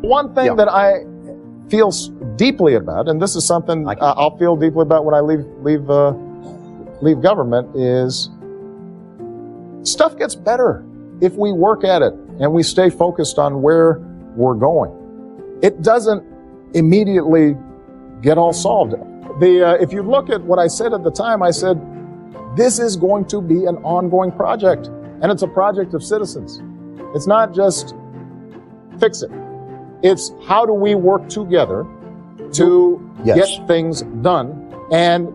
One thing that I feel deeply about, and this is something I'll feel deeply about when I leave government, is stuff gets better if we work at it and we stay focused on where we're going. It doesn't immediately get all solved. If you look at what I said at the time, I said, this is going to be an ongoing project, and it's a project of citizens. It's not just fix it. It's how do we work together to get things done, and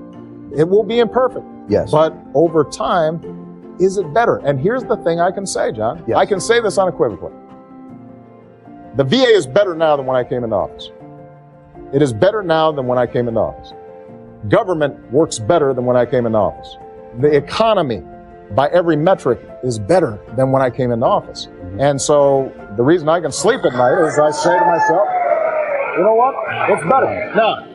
it will be imperfect. Yes. But over time, is it better? And here's the thing I can say, John. Yes. I can say this unequivocally. The VA is better now than when I came into office. It is better now than when I came into office. Government works better than when I came into office. The economy, by every metric, is better than when I came into office. And so the reason I can sleep at night is I say to myself, you know what? It's better. Now,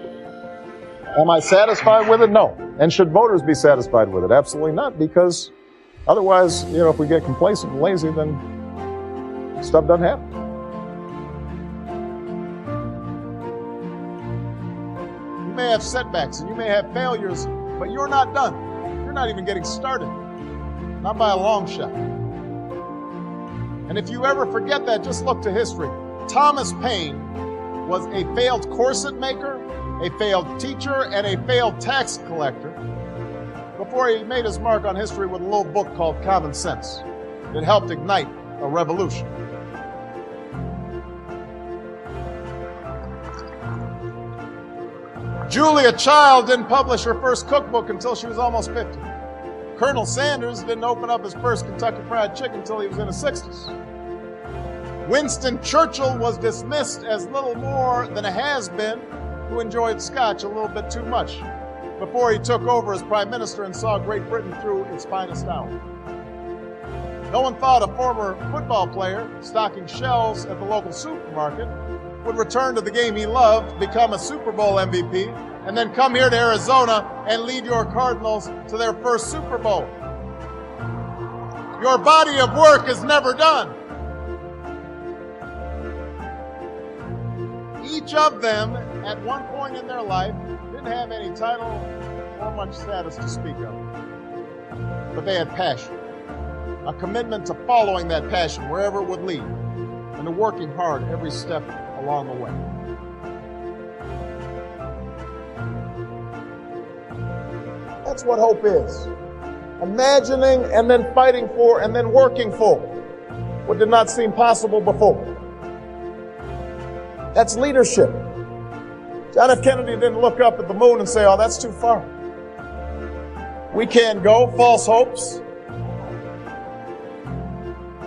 am I satisfied with it? No. And should voters be satisfied with it? Absolutely not, because otherwise, if we get complacent and lazy, then stuff doesn't happen. You may have setbacks and you may have failures, but you're not done. You're not even getting started. Not by a long shot. And if you ever forget that, just look to history. Thomas Paine was a failed corset maker, a failed teacher, and a failed tax collector before he made his mark on history with a little book called Common Sense. It helped ignite a revolution. Julia Child didn't publish her first cookbook until she was almost 50. Colonel Sanders didn't open up his first Kentucky Fried Chicken until he was in his 60s. Winston Churchill was dismissed as little more than a has-been who enjoyed scotch a little bit too much before he took over as Prime Minister and saw Great Britain through its finest hour. No one thought a former football player stocking shelves at the local supermarket would return to the game he loved, become a Super Bowl MVP, and then come here to Arizona and lead your Cardinals to their first Super Bowl. Your body of work is never done. Each of them, at one point in their life, didn't have any title or much status to speak of. But they had passion, a commitment to following that passion wherever it would lead, and to working hard every step along the way. That's what hope is. Imagining and then fighting for and then working for what did not seem possible before. That's leadership. John F. Kennedy didn't look up at the moon and say, oh, that's too far. We can't go. False hopes.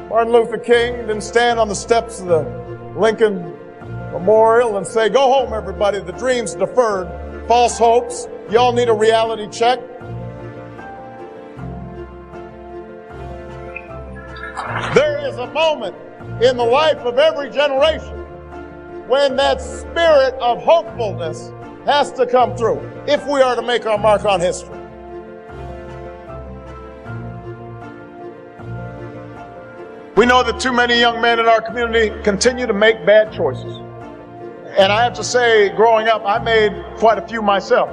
Martin Luther King didn't stand on the steps of the Lincoln Memorial and say, go home, everybody. The dream's deferred. False hopes. Y'all need a reality check. There is a moment in the life of every generation when that spirit of hopefulness has to come through if we are to make our mark on history. We know that too many young men in our community continue to make bad choices. And I have to say, growing up, I made quite a few myself.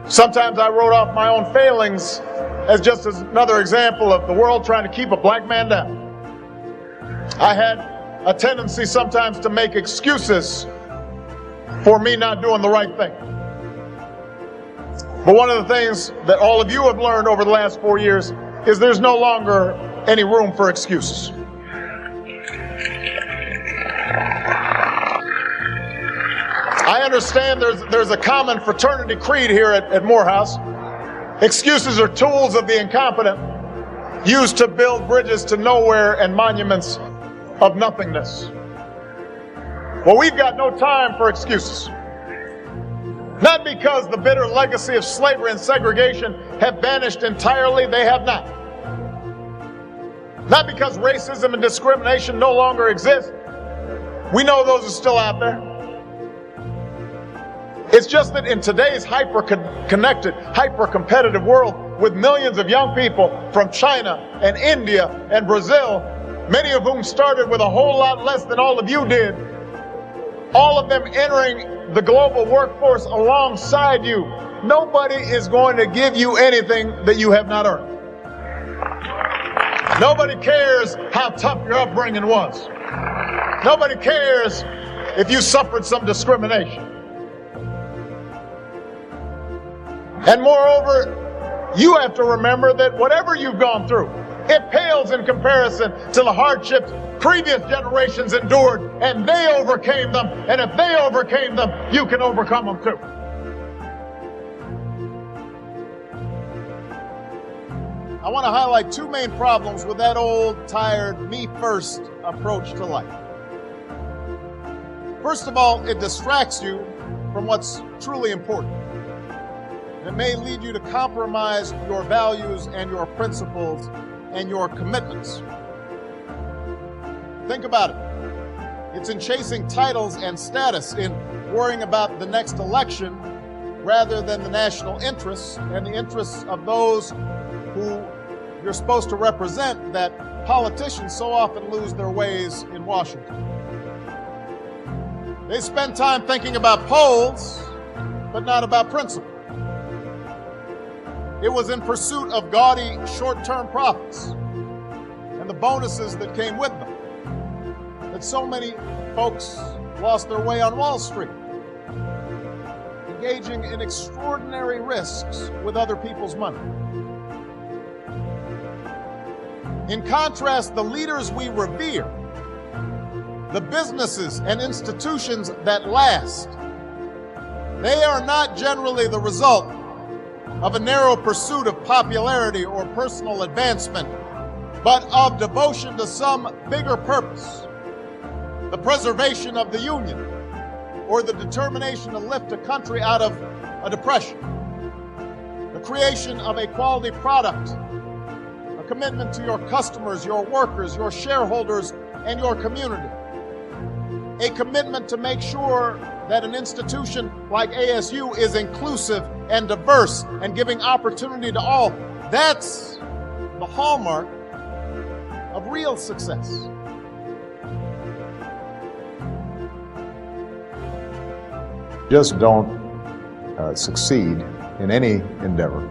Sometimes I wrote off my own failings as just another example of the world trying to keep a black man down. I had a tendency sometimes to make excuses for me not doing the right thing. But one of the things that all of you have learned over the last 4 years is there's no longer any room for excuses. I understand there's a common fraternity creed here at Morehouse. Excuses are tools of the incompetent, used to build bridges to nowhere and monuments of nothingness. Well, we've got no time for excuses. Not because the bitter legacy of slavery and segregation have vanished entirely, they have not. Not because racism and discrimination no longer exist. We know those are still out there. It's just that in today's hyper-connected, hyper-competitive world with millions of young people from China and India and Brazil many of whom started with a whole lot less than all of you did, all of them entering the global workforce alongside you. Nobody is going to give you anything that you have not earned. Nobody cares how tough your upbringing was. Nobody cares if you suffered some discrimination. And moreover, you have to remember that whatever you've gone through, it pales in comparison to the hardships previous generations endured, and they overcame them. And if they overcame them, you can overcome them too. I want to highlight two main problems with that old, tired, me-first approach to life. First of all, it distracts you from what's truly important. It may lead you to compromise your values and your principles and your commitments. Think about it. It's in chasing titles and status, in worrying about the next election, rather than the national interests and the interests of those who you're supposed to represent, that politicians so often lose their ways in Washington. They spend time thinking about polls, but not about principle. It was in pursuit of gaudy short-term profits and the bonuses that came with them that so many folks lost their way on Wall Street, engaging in extraordinary risks with other people's money. In contrast, the leaders we revere, the businesses and institutions that last, they are not generally the result of a narrow pursuit of popularity or personal advancement, but of devotion to some bigger purpose, the preservation of the Union, or the determination to lift a country out of a depression, the creation of a quality product, a commitment to your customers, your workers, your shareholders, and your community, a commitment to make sure that an institution like ASU is inclusive and diverse and giving opportunity to all. That's the hallmark of real success. Just don't succeed in any endeavor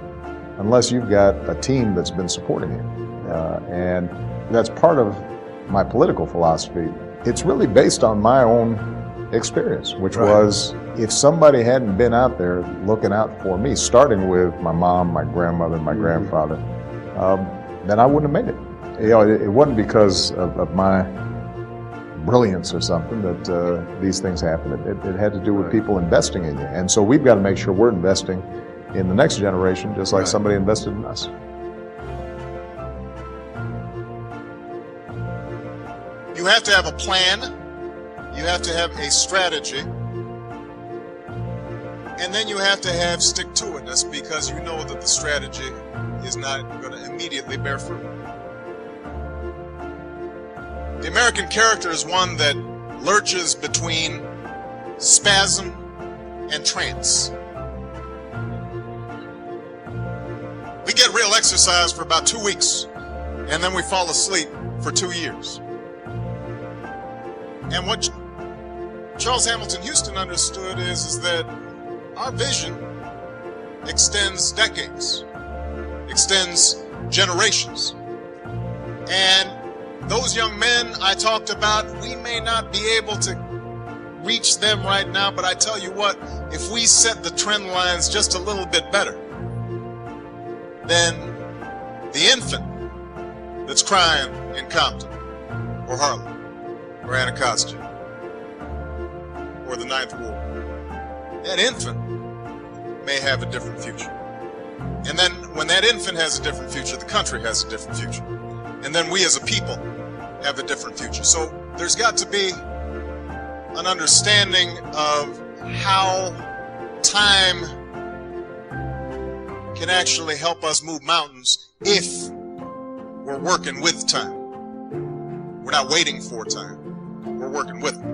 unless you've got a team that's been supporting you. And that's part of my political philosophy. It's really based on my own experience, which was, if somebody hadn't been out there looking out for me, starting with my mom, my grandmother, my grandfather, then I wouldn't have made it. You know, it wasn't because of my brilliance or something that these things happen. It had to do with people investing in you. And so we've got to make sure we're investing in the next generation, just like somebody invested in us. You have to have a plan, you have to have a strategy, and then you have to have stick-to-itness, because you know that the strategy is not going to immediately bear fruit. The American character is one that lurches between spasm and trance. We get real exercise for about 2 weeks, and then we fall asleep for 2 years. And what Charles Hamilton Houston understood is that our vision extends decades, extends generations. And those young men I talked about, we may not be able to reach them right now, but I tell you what, if we set the trend lines just a little bit better, then the infant that's crying in Compton or Harlem or Anacostia or the Ninth Ward, that infant may have a different future. And then when that infant has a different future, the country has a different future. And then we as a people have a different future. So there's got to be an understanding of how time can actually help us move mountains if we're working with time. We're not waiting for time. We're working with it.